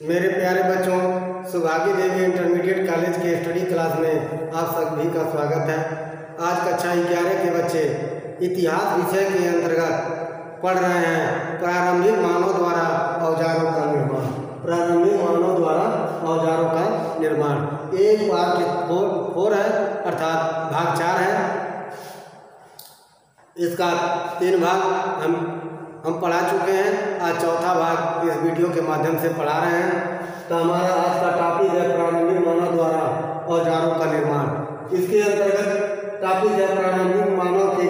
मेरे प्यारे बच्चों, सुभागी देवी इंटरमीडिएट कॉलेज के स्टडी क्लास में आप सभी का स्वागत है। आज कक्षा 11 के बच्चे इतिहास विषय के अंतर्गत पढ़ रहे हैं प्रारंभिक मानव द्वारा औजारों का निर्माण। प्रारंभिक मानव द्वारा औजारों का निर्माण एक पार्ट 4 है, अर्थात भाग 4 है। इसका 3 भाग हम पढ़ा चुके हैं। आज चौथा भाग इस वीडियो के माध्यम से पढ़ा रहे हैं। तो हमारा आज का टॉपिक है प्रारंभिक मानव द्वारा औजारों का निर्माण। इसके अंतर्गत टॉपिक है प्रारंभिक मानव की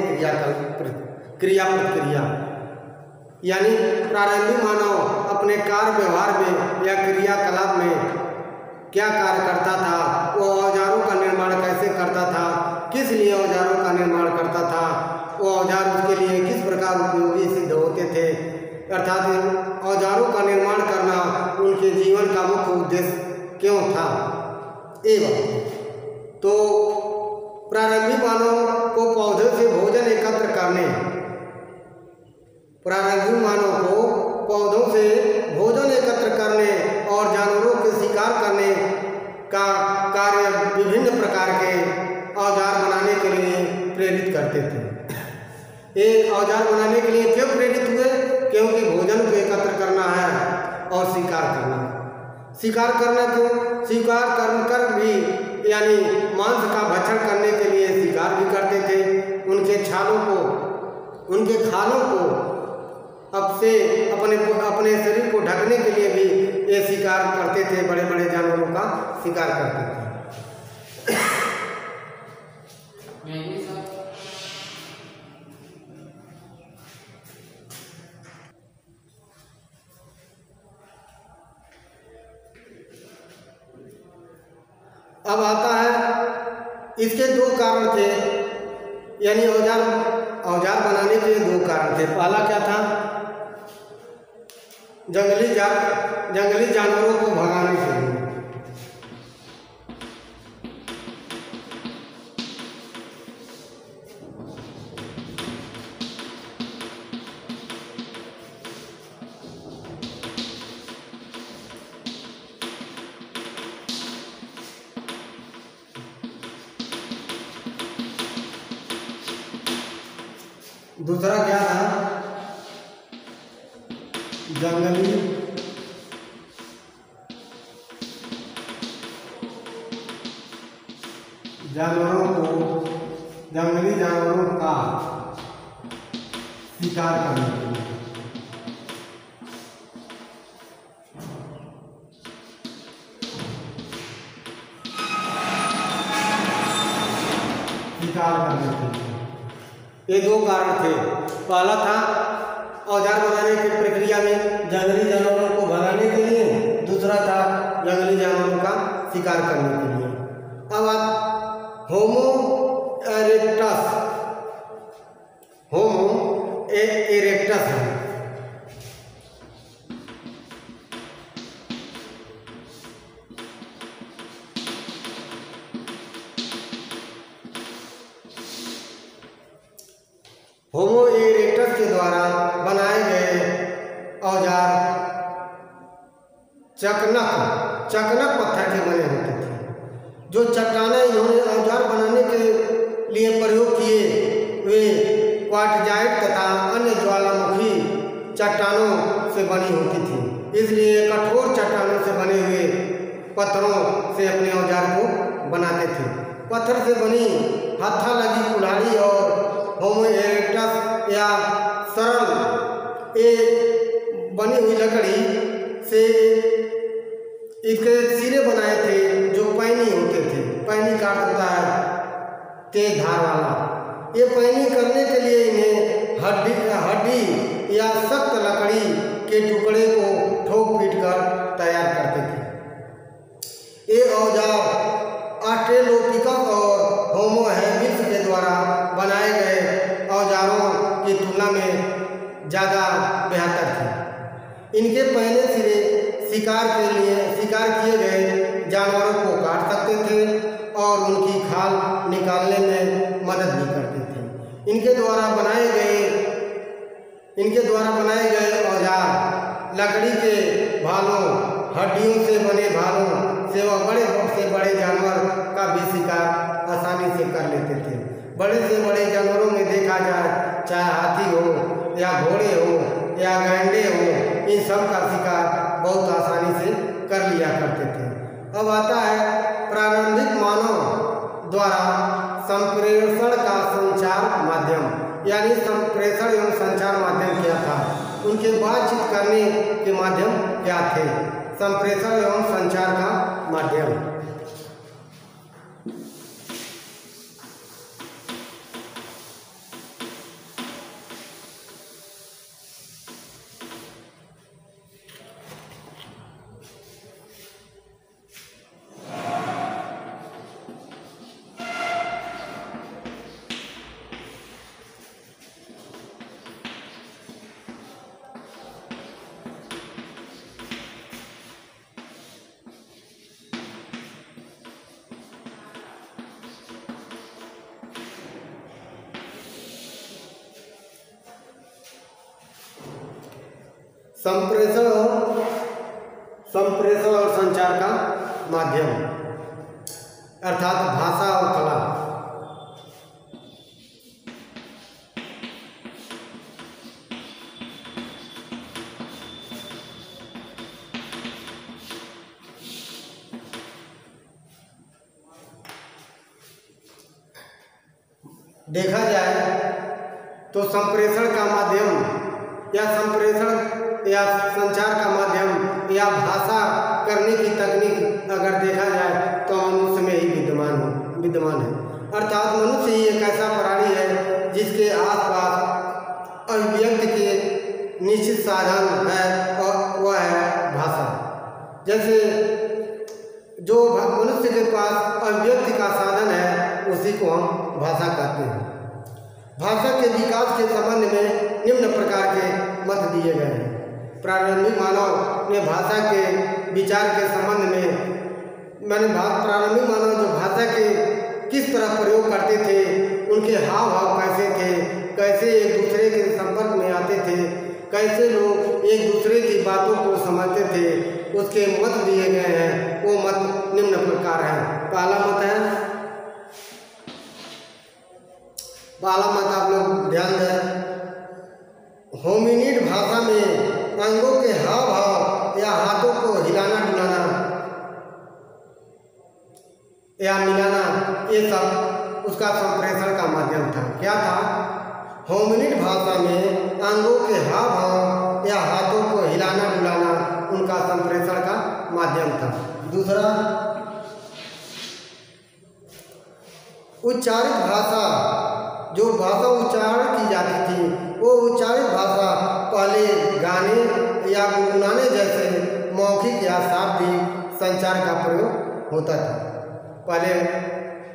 क्रिया प्रतिक्रिया, यानी प्रारंभिक मानव अपने कार्य व्यवहार में या क्रियाकलाप में क्या कार्य करता था, वो औजारों का निर्माण कैसे करता था, किस लिए औजारों का निर्माण करता था, वो औजार उसके लिए किस प्रकार उपयोगी सिद्ध होते थे, अर्थात औजारों का निर्माण करना उनके जीवन का मुख्य उद्देश्य क्यों था। एवं तो प्रारंभिक मानव को पौधों से भोजन एकत्र करने, प्रारंभिक मानव को पौधों से भोजन एकत्र करने और जानवरों के शिकार करने का कार्य विभिन्न प्रकार के औजार बनाने के लिए प्रेरित करते थे। ये औजार बनाने के लिए क्यों प्रेरित हुए? क्योंकि भोजन को एकत्र करना है और शिकार करना है। शिकार करना क्यों? शिकार कर भी यानी मांस का भक्षण करने के लिए शिकार भी करते थे। उनके छालों को, उनके खालों को अपने शरीर को ढकने के लिए भी ये शिकार करते थे। बड़े बड़े जानवरों का शिकार करते थे। अब आता है, इसके 2 कारण थे, यानी औजार बनाने के 2 कारण थे। पहला क्या था? जंगली जानवरों को भगाने के लिए। दूसरा क्या था? जंगली जानवरों का शिकार करने के लिए। ये 2 कारण थे। पहला था औजार बनाने की प्रक्रिया में जंगली जानवरों को भगाने के लिए, दूसरा था जंगली जानवरों का शिकार करने के लिए। अब होमो इरेक्टस है। होमो इरेक्टस के द्वारा बनाए गए औजार चकनक पत्थर के बने होते थे। जो चट्टानें इन्होंने औजार बनाने के लिए प्रयोग किए वे क्वार्टजाइट तथा अन्य ज्वालामुखी चट्टानों से बनी होती थी। इसलिए कठोर चट्टानों से बने हुए पत्थरों से अपने औजार को बनाते थे। पत्थर से बनी हत्था लगी कुल्हाड़ी और होमो इरेक्टस या सरल बनी हुई लकड़ी से इसके सिरे बनाए थे जो पैनी होते थे। पैनी काट होता है तेज धार वाला। ये पैनी करने के लिए इन्हें हड्डी या सख्त लकड़ी के टुकड़े को ठोक पीट कर तैयार करते थे। ये औजार ऑस्ट्रेलोपिथेकस और होमो हैबिलिस के द्वारा बनाए गए औजारों की तुलना में ज़्यादा बेहतर थे। इनके पहले सिरे शिकार किए गए जानवरों को काट सकते थे और उनकी खाल निकालने में मदद भी करते थे। इनके द्वारा बनाए गए औजार लकड़ी के भालों, हड्डियों से बने भालों से वह बड़े से बड़े जानवर का भी शिकार आसानी से कर लेते थे। बड़े से बड़े जानवरों में देखा जाए, चाहे हाथी हो या घोड़े हो या गैंडे हो, इन सब का शिकार बहुत आसानी से कर लिया करते थे। अब आता है प्रारंभिक मानव द्वारा संप्रेषण का संचार माध्यम, यानी संप्रेषण एवं संचार माध्यम क्या था, उनके बातचीत करने के माध्यम क्या थे। संप्रेषण एवं संचार का माध्यम संप्रेषण और संचार का माध्यम अर्थात भाषा और कला। देखा जाए तो संप्रेषण का माध्यम या संप्रेषण या संचार का माध्यम या भाषा करने की तकनीक अगर देखा जाए तो मनुष्य में ही विद्यमान है। अर्थात मनुष्य ही एक ऐसा प्राणी है जिसके आसपास अभिव्यक्ति के निश्चित साधन है और वह है भाषा। जैसे जो मनुष्य के पास अभिव्यक्ति का साधन है उसी को हम भाषा कहते हैं। भाषा के विकास के संबंध में निम्न प्रकार के मत दिए गए हैं। प्रारंभिक मानव ने भाषा के विचार के संबंध में प्रारंभिक मानव जो भाषा के किस तरह प्रयोग करते थे, उनके हाव भाव कैसे थे, कैसे एक दूसरे के संपर्क में आते थे, कैसे लोग एक दूसरे की बातों को समझते थे, उसके मत दिए गए हैं। वो मत निम्न प्रकार है। पहला मत आप लोग ध्यान दें। होमिनिड भाषा में अंगों के हाव भाव या हाथों को हिलाना डुलाना या मिलाना, ये सब उसका संप्रेषण का माध्यम था। क्या था? होमिनिड भाषा में अंगों के हाव भाव या हाथों को हिलाना डुलाना उनका संप्रेषण का माध्यम था। दूसरा, उच्चारित भाषा, जो भाषा उच्चारण की जाती थी वो उच्चारित भाषा पहले गाने या गुनगुनाने जैसे मौखिक या शाब्दिक संचार का प्रयोग होता था। पहले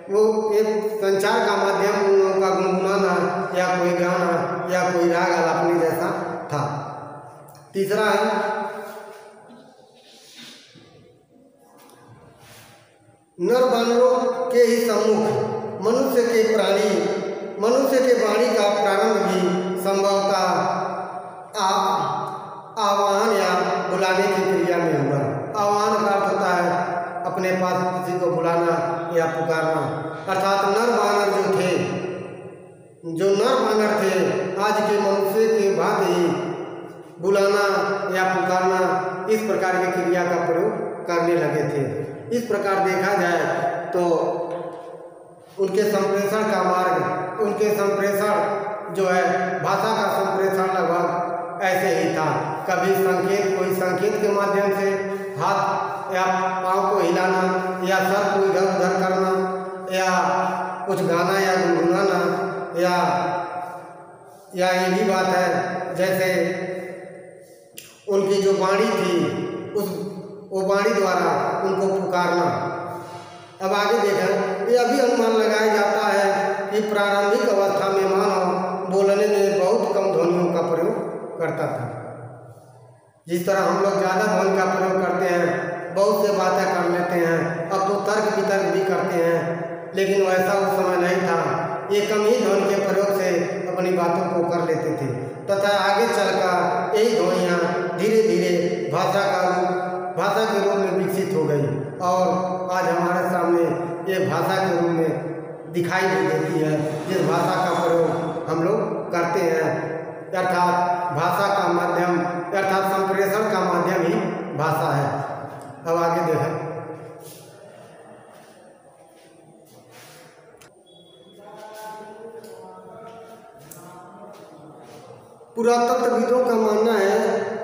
वो एक संचार का माध्यम उन लोगों का गुनगुनाना या कोई गाना या कोई राग आलापनी जैसा था। तीसरा है नर वानरों के ही सम्मुख मनुष्य के वाणी का प्रारंभ भी संभवतः आह्वान या बुलाने की क्रिया में हुआ। आह्वान का अर्थ होता है अपने पास किसी को बुलाना या पुकारना। अर्थात नर वानर थे आज के मनुष्य के भांति ही बुलाना या पुकारना इस प्रकार की क्रिया का प्रयोग करने लगे थे। इस प्रकार देखा जाए तो उनके संप्रेषण का मार्ग, उनके संप्रेषण जो है भाषा का संप्रेषण लगभग ऐसे ही था। कभी कोई संकेत के माध्यम से हाथ या पाँव को हिलाना या सर को इधर उधर करना या कुछ गाना या गुनगुनाना या ये भी बात है जैसे उनकी जो वाणी थी वो वाणी द्वारा उनको पुकारना। अब आगे देखें, ये अभी अनुमान लगाया जाता है कि प्रारंभिक अवस्था में मानव बोलने में बहुत कम ध्वनियों का प्रयोग करता था। जिस तरह हम लोग ज़्यादा ध्वनि का प्रयोग करते हैं, बहुत से बातें कर लेते हैं, अब तो तर्क वितर्क भी करते हैं, लेकिन वैसा उस समय नहीं था। ये कम ही ध्वनि के प्रयोग से अपनी बातों को कर लेते थे तथा आगे चलकर यही ध्वनियाँ धीरे धीरे भाषा के रूप में विकसित हो गई और आज हमारे सामने ये भाषा के रूप में दिखाई भी देती है, जिस भाषा का प्रयोग हम लोग करते हैं। अर्थात भाषा का माध्यम अर्थात संप्रेषण का माध्यम ही भाषा है। अब आगे देखें। पुरातत्वविदों का मानना है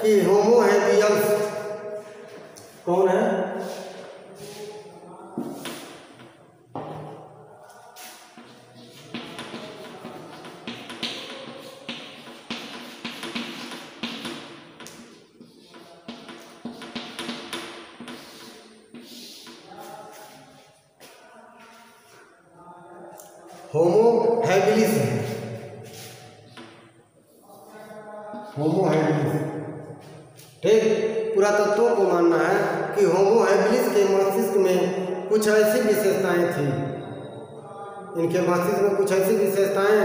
कि होमो हेबियस कौन है? होमो हैबिलिस है। होमो हैबिलिस, ठीक। पुरातत्वों को मानना है कि होमो हैबिलिस के मस्तिष्क में कुछ ऐसी विशेषताएं थी, इनके मस्तिष्क में कुछ ऐसी विशेषताएं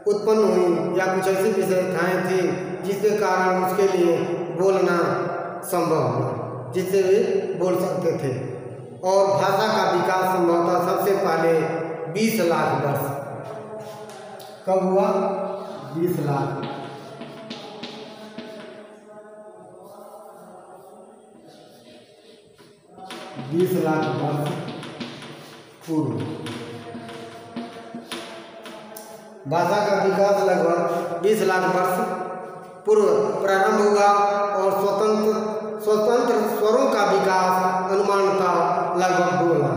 उत्पन्न हुई या कुछ ऐसी विशेषताएं थी जिसके कारण उसके लिए बोलना संभव हुआ, जिससे वे बोल सकते थे। और भाषा का विकास संभवतः सबसे पहले 20 लाख वर्ष कब हुआ? 20 लाख 20 लाख वर्ष पूर्व। भाषा का विकास लगभग 20 लाख वर्ष पूर्व प्रारंभ हुआ और स्वतंत्र स्वरों का विकास अनुमानतः लगभग 2 लाख।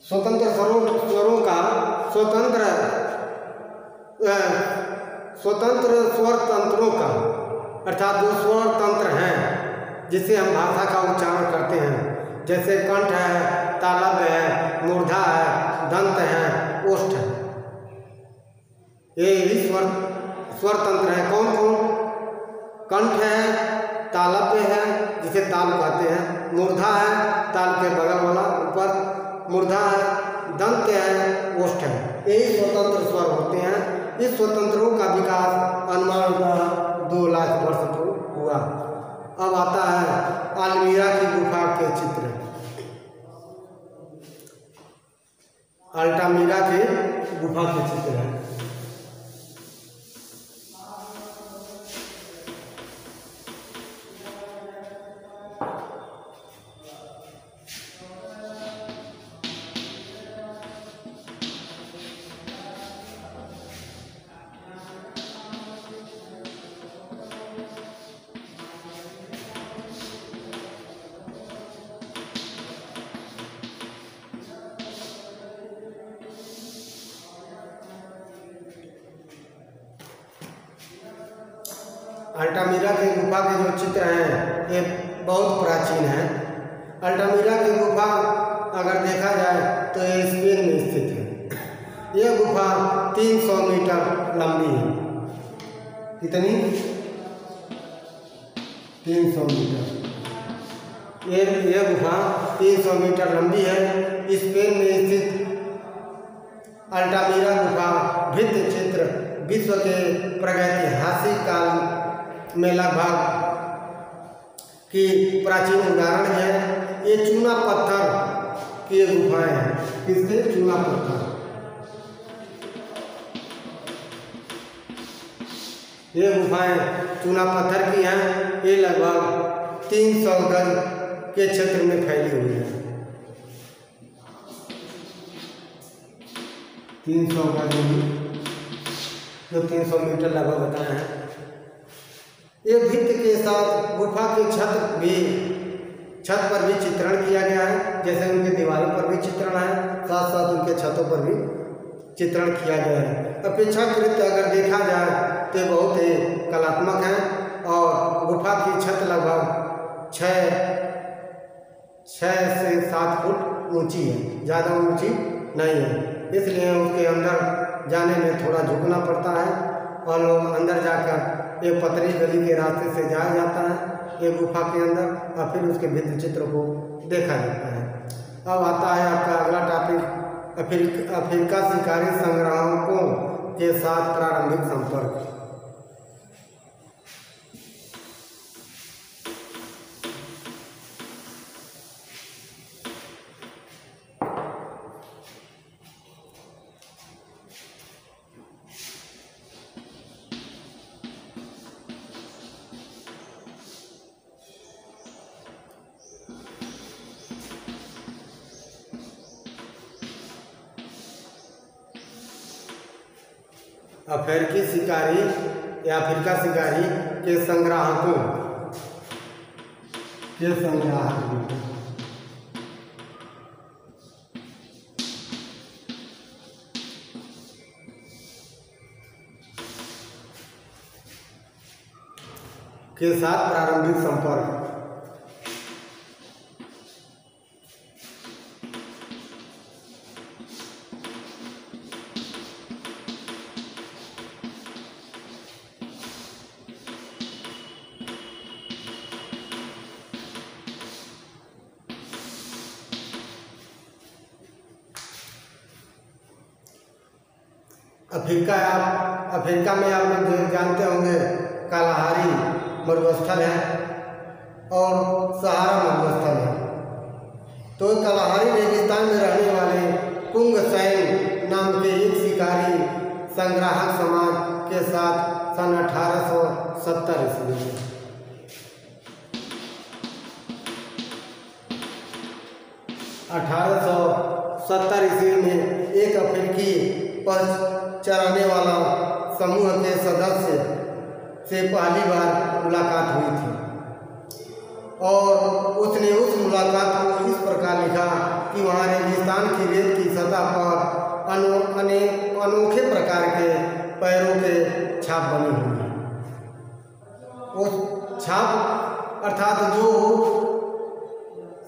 स्वतंत्र स्वरों का स्वतंत्र स्वर तंत्रों का अर्थात जो स्वर तंत्र हैं जिससे हम भाषा का उच्चारण करते हैं, जैसे कंठ है, तालव्य है, मूर्धा है, दंत है, ओष्ठ है, ये ही स्वर तंत्र है। कौन कौन? कंठ है, तालव्य है जिसे ताल कहते हैं, मूर्धा है ताल के बगल वाला ऊपर मूर्धा है, दंत है, ओष्ठ है, यही स्वतंत्र स्वर होते हैं। इस स्वतंत्रों का विकास अनुमानतः 2 लाख वर्ष पूर्व हुआ। अब आता है अल्मीरा की गुफा के चित्र। अल्टामीरा के गुफा के चित्र है। अल्टामीरा के गुफा के जो चित्र हैं ये बहुत प्राचीन है। अल्टामीरा की गुफा अगर देखा जाए तो ये स्पेन में स्थित है। यह गुफा 300 मीटर लंबी है। कितनी? 300 मीटर। यह गुफा 300 मीटर लंबी है। स्पेन में स्थित अल्टामीरा गुफा भित्ति चित्र विश्व के प्रागैतिहासिक काल में लगभग की प्राचीन उदाहरण है। ये चूना पत्थर की गुफाएं हैं। किसके? चूना पत्थर। ये गुफाएं चूना पत्थर की हैं। ये लगभग 300 गज के क्षेत्र में फैली हुई है। 300 गज जो 300 मीटर लगभग बताए हैं। ये भित्ति के साथ गुफा के छत पर भी चित्रण किया गया है, जैसे उनके दीवारों पर भी चित्रण है, साथ साथ उनके छतों पर भी चित्रण किया गया है। अपेक्षाकृत अगर देखा जाए तो बहुत ही कलात्मक है और गुफा की छत लगभग 6 से 7 फुट ऊंची है, ज़्यादा ऊंची नहीं है, इसलिए उसके अंदर जाने में थोड़ा झुकना पड़ता है और लोग अंदर जाकर एक पतली गली के रास्ते से जाया जाता है ये गुफा के अंदर और फिर उसके भित्ति चित्र को देखा जाता है। अब आता है आपका अगला टॉपिक, अफ्रीका शिकारी संग्राहकों के साथ प्रारंभिक संपर्क। अफ्रीकी शिकारी या अफ्रीका शिकारी के संग्राहकों के साथ प्रारंभिक संपर्क। अफ्रीका में आप लोग जानते होंगे कालाहारी मरुस्थल है और सहारा मरुस्थल है। तो कालाहारी रेगिस्तान में रहने वाले कुंग सैन नाम के एक शिकारी संग्राहक समाज के साथ सन 1870 ईस्वी में 1870 ईस्वी में एक अफ्रीकी पशु चराने वाला समूह के सदस्य से पहली बार मुलाकात हुई थी और उसने उस मुलाकात को इस प्रकार लिखा कि वहाँ रेगिस्तान की रेत की सतह पर अनोखे प्रकार के पैरों के छाप बनी हुई है। उस छाप अर्थात जो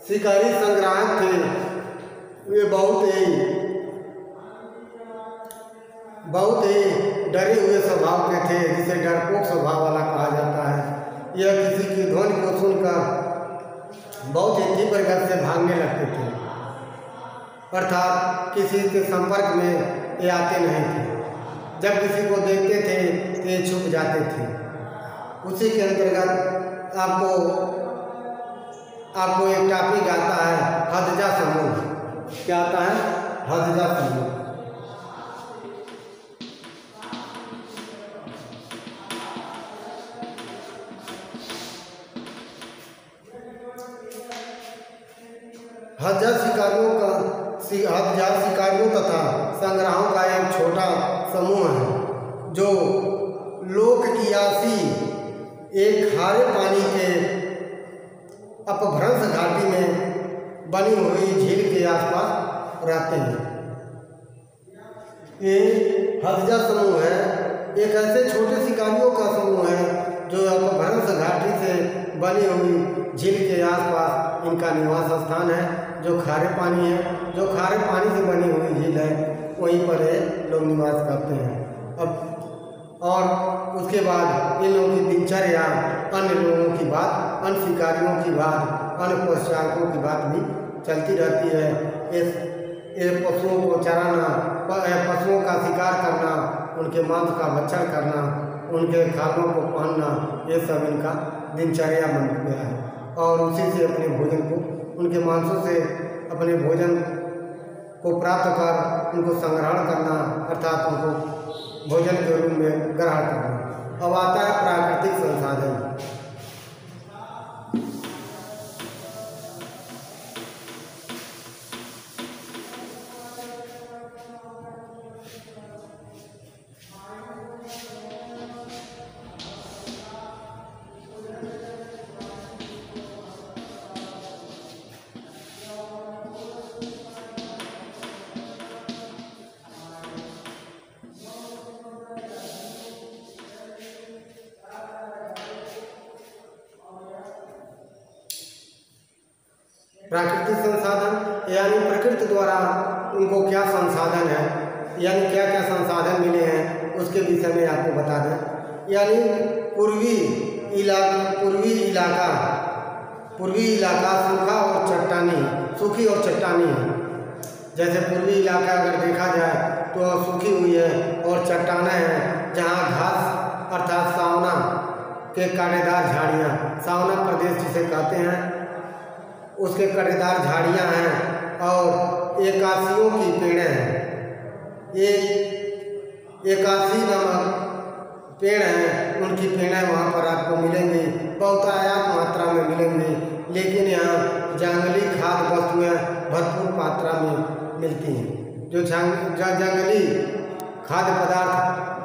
शिकारी संग्राहक थे वे बहुत ही डरे हुए स्वभाव के थे, जिसे डरपोक स्वभाव वाला कहा जाता है। यह किसी की ध्वनि को सुनकर बहुत ही तीव्र गति से भागने लगते थे, अर्थात किसी के संपर्क में ये आते नहीं थे। जब किसी को देखते थे तो ये छुप जाते थे। उसी के अंतर्गत आपको एक टॉपिक आता है हदजा समूह। क्या आता है? हदजा समूह। हदजा शिकारियों तथा संग्राहों का एक छोटा समूह है जो लोकयासी एक खारे पानी के अपभ्रंश घाटी में बनी हुई झील के आसपास रहते हैं। ये हदजा समूह है, एक ऐसे छोटे शिकारियों का समूह है जो अपभ्रंश घाटी से बनी हुई झील के आसपास इनका निवास स्थान है, जो खारे पानी है, जो खारे पानी से बनी हुई झील है, वहीं पर लोग निवास करते हैं। अब और उसके बाद इन लोगों की दिनचर्या अन्य लोगों की बात, अन्य शिकारियों की बात, अन्य पशुचारकों की बात भी चलती रहती है। ये पशुओं को चराना, पशुओं का शिकार करना, उनके मांस का भक्षण करना, उनके खालों को पहनना, ये सब इनका दिनचर्या बन गया है। और उसी से अपने भोजन को, उनके मांसों से अपने भोजन को प्राप्त कर उनको संग्रहण करना, अर्थात उनको भोजन के रूप में ग्रहण करना। अब आता है प्राकृतिक संसाधन। प्राकृतिक संसाधन यानी प्रकृति द्वारा उनको क्या संसाधन है, यानी क्या क्या संसाधन मिले हैं, उसके विषय में आपको बता दें। यानी पूर्वी इलाका पूर्वी इलाका सूखा और चट्टानी, सूखी और चट्टानी है। जैसे पूर्वी इलाका अगर देखा जाए तो सूखी हुई है और चट्टानें हैं जहाँ घास अर्थात सावना के कांटेदार झाड़ियाँ, सावना प्रदेश जिसे कहते हैं उसके कांटेदार झाड़ियाँ हैं और एकासियों की पेड़ें हैं। ये एकासी नामक पेड़ हैं, उनकी पेड़ें वहाँ पर आपको मिलेंगी, बहुतायत मात्रा में मिलेंगी। लेकिन यहाँ जंगली खाद्य वस्तुएँ भरपूर मात्रा में मिलती हैं। जो जंगली खाद्य पदार्थ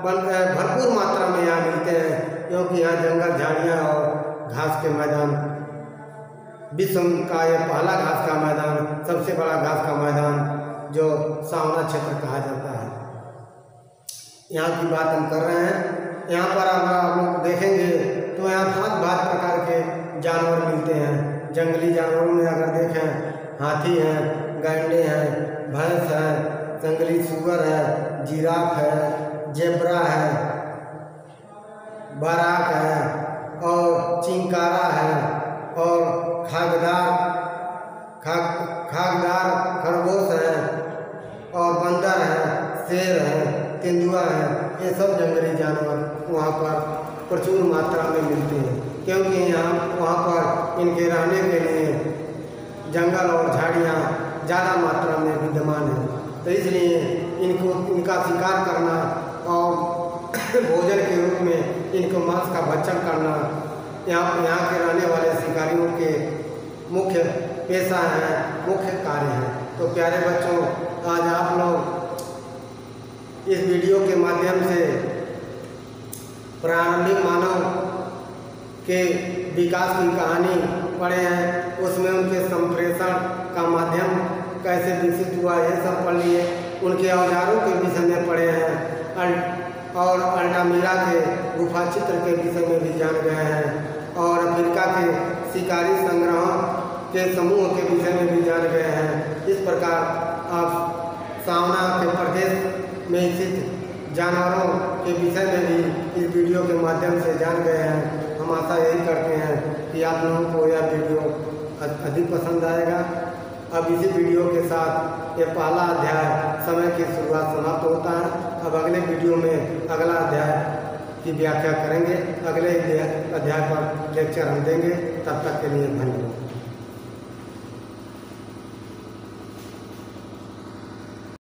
भरपूर मात्रा में यहाँ मिलते हैं, क्योंकि यहाँ जंगल झाड़ियाँ और घास के मैदान, विश्व का ये पहला घास का मैदान, सबसे बड़ा घास का मैदान जो सावना क्षेत्र कहा जाता है, यहाँ की बात हम कर रहे हैं। यहाँ पर आप लोग देखेंगे तो यहाँ भांत प्रकार के जानवर मिलते हैं। जंगली जानवरों में अगर देखें हाथी हैं, गैंडे हैं, भैंस है, जंगली सूअर है, जिराफ है, जेब्रा है, बराक है और चिंकारा है और खागदार खरगोश है और बंदर है, शेर है, तेंदुआ है। ये सब जंगली जानवर वहाँ पर प्रचुर मात्रा में मिलते हैं, क्योंकि यहाँ वहाँ पर इनके रहने के लिए जंगल और झाड़ियाँ ज़्यादा मात्रा में विद्यमान हैं। तो इसलिए इनका शिकार करना और भोजन के रूप में इनको मांस का भक्षण करना यहाँ के रहने वाले शिकारियों के मुख्य पेशा है, मुख्य कार्य है। तो प्यारे बच्चों, आज आप लोग इस वीडियो के माध्यम से प्रारंभिक मानव के विकास की कहानी पढ़े हैं, उसमें उनके संप्रेषण का माध्यम कैसे विकसित हुआ ये सब पढ़ लिए। उनके औजारों के विषय में पढ़े हैं और अल्टामिरा के गुफा चित्र के विषय में भी जान गए हैं और अफ्रीका के शिकारी संग्रहों के समूह के विषय में भी जान गए हैं। इस प्रकार आप सावना के प्रदेश में स्थित जानवरों के विषय में भी इस वीडियो के माध्यम से जान गए हैं। हम आशा यही करते हैं कि आप लोगों को यह वीडियो अधिक पसंद आएगा। अब इसी वीडियो के साथ ये पहला अध्याय समय की शुरुआत समाप्त होता है। अब अगले वीडियो में अगला अध्याय की व्याख्या करेंगे, अगले अध्याय पर लेक्चर हम देंगे। तब तक के लिए धन्यवाद।